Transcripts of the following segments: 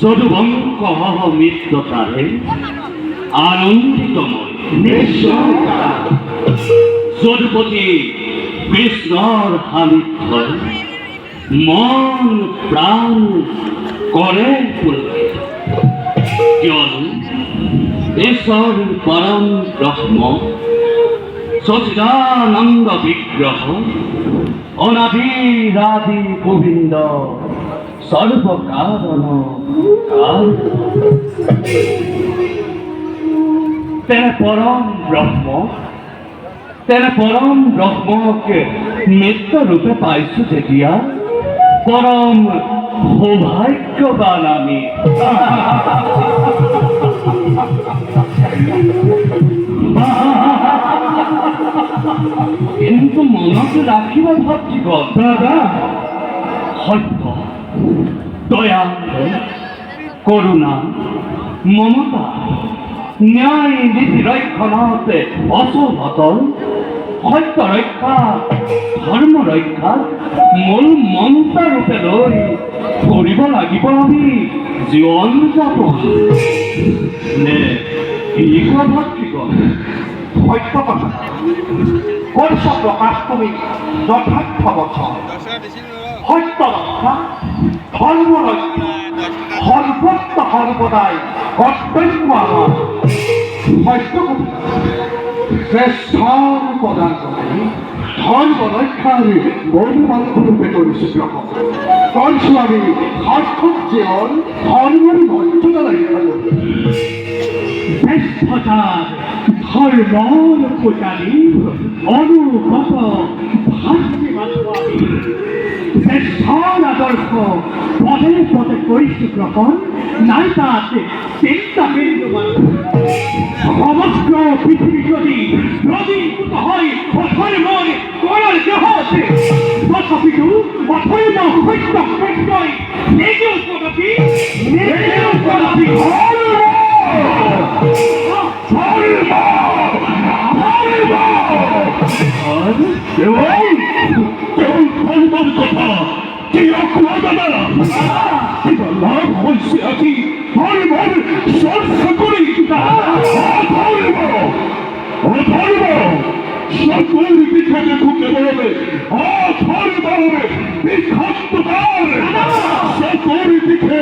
সদুবঙ্কহ মিত্রতারে আনন্দিতময় যদুপতি কৃষ্ণর সান্নিধ্য মন প্রাণ করে পুলকিত কিয়নো ঈশ্বর পরম ব্রহ্ম সচিদানন্দ বিগ্রহ অনাদিরাদি গোবিন্দ সর্বকারণ তেনে পরম ব্রহ্মকে নিত্য রূপে পাইছো যেতিয়া পরম সৌভাগ্যবান আমি। কিন্তু মনত রাখিব ভাবছি দাদা সত্য দয়া করুণা মমতা ন্যায় নীতি রক্ষণতে অসহতল সত্য ৰক্ষা ধৰ্ম ৰক্ষা মূল মন্ত্ৰ ৰূপে লৈ কৰিব লাগিব আমি জীৱন যাপন নে কি কোৱা ভাতৃগণ সত্য কথা কৈছ প্ৰকাশ তুমি যথাৰ্থ বচন সত্য ৰক্ষা ধৰ্ম ৰক্ষা সৰ্বত্ৰ সৰ্বদাই কৰ্তব্য আমাৰ সত্য কথা শ্ৰেষ্ঠ প্ৰদান কৰি ধৰ্ম ৰক্ষাৰ মূলমন্ত্ৰ ৰূপে কৰিছোঁ গ্ৰহণ কৰিছোঁ আমি সাৰ্থক জীৱন ধৰ্মৰ মৰ্যাদা ৰক্ষা কৰি শ্ৰেষ্ঠতাৰ ধৰ্মৰ পূজাৰী অনুগত ভাতৃ শ্ৰেষ্ঠৰ আদৰ্শ পদে পদে কৰিছোঁ গ্ৰহণ নাই তাত চিন্তা বিন্দু সমগ্ৰ পৃথিৱী যদি নদীভূত হয় অধৰ্মৰ কৰাৰ দেহ আছে তথাপিতো অধৰ্ম সত্য সত্যই নিজেও কদাপি কথা লাভ হয়েছে আজি ধর্মের চর্চ করি সকল দিকে ঢুকে বলবে অধর্মের বিক্ষান্তকার সকল দিকে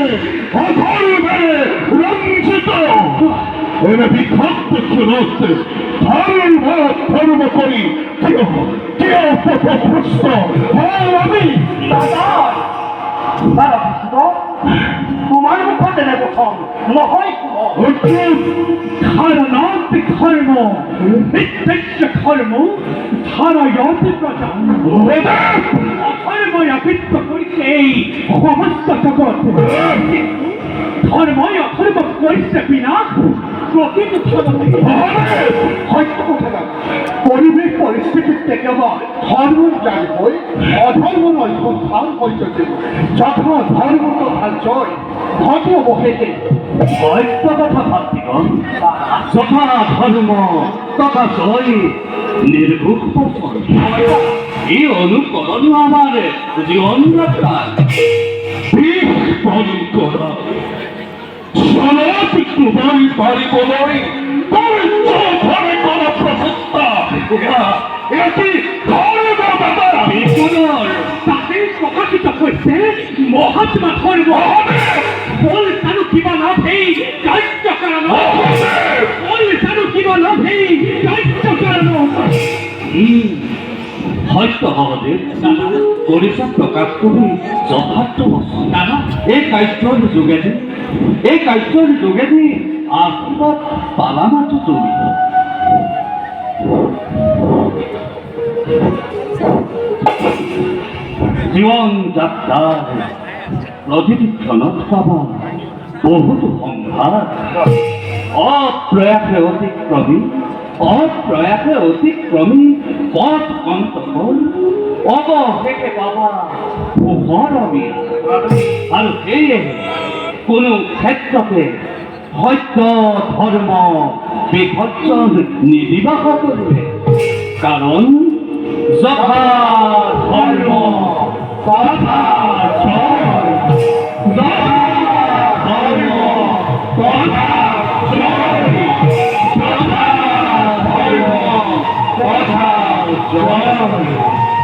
অধর্মে রঞ্জিত এরা বিক্ষান্ত চলতে ধর্ম করি কেউ প্রশ্ন আমি তোমার মুখতে নেব নহয় ধারণাতে ধর্ম বিদ্বেষ্য ধর্ম ধারয়তে প্রজা অধর্ময় বৃত্ত করিছে এই সমস্ত জগৎ ধর্ময় অধর্ম করিছে বিনাশ প্রকৃতি হয়তো কথা পরিবেশ পরিস্থিতির থেকে ধর্ম জ্ঞান হয়ে অধর্ম নয় উত্থান হয়েছে যথা ধর্ম তথা জয় ধর্ম বহেতে সত্য কথা ভাতৃগণ যথা ধর্ম তথা জয় নির্ভুক এই অনুকরণ আমার জীবন যাত্রার করা সনাতন তোমার পারিব নয় করা প্রচেষ্টা এটি ধর্ম ব্যাপার বিষ্ণুর তাতে প্রকাশিত হয়েছে মহাত্মা ধর্ম বল তার কিবা লাভেই দায়িত্ব করানো বল তার কিবা লাভেই দায়িত্ব করানো হয়তো আমাদের পরিচয় প্রকাশ কৰি যথার্থ বস্তু এই কাৰ্যৰ যোগেদি আশীৰ্বাদ পালা মাথো তুমি জীৱন যাত্ৰাৰ প্ৰতিটি ক্ষণত পাবা বহুতো সংঘাত অপ্ৰয়াসে অতিক্ৰমী পথ অন্তকৰ অৱশেষে পাবা পোহৰ অবিৰা আৰু সেয়েহে কোনো ক্ষেত্ৰতে সত্য ধৰ্ম বিসৰ্জন নিদিবা সকলোৱে কাৰণ যথা ধৰ্ম তথা জয় যথা ধৰ্ম তথা জয় যথা ধৰ্ম তথা জয়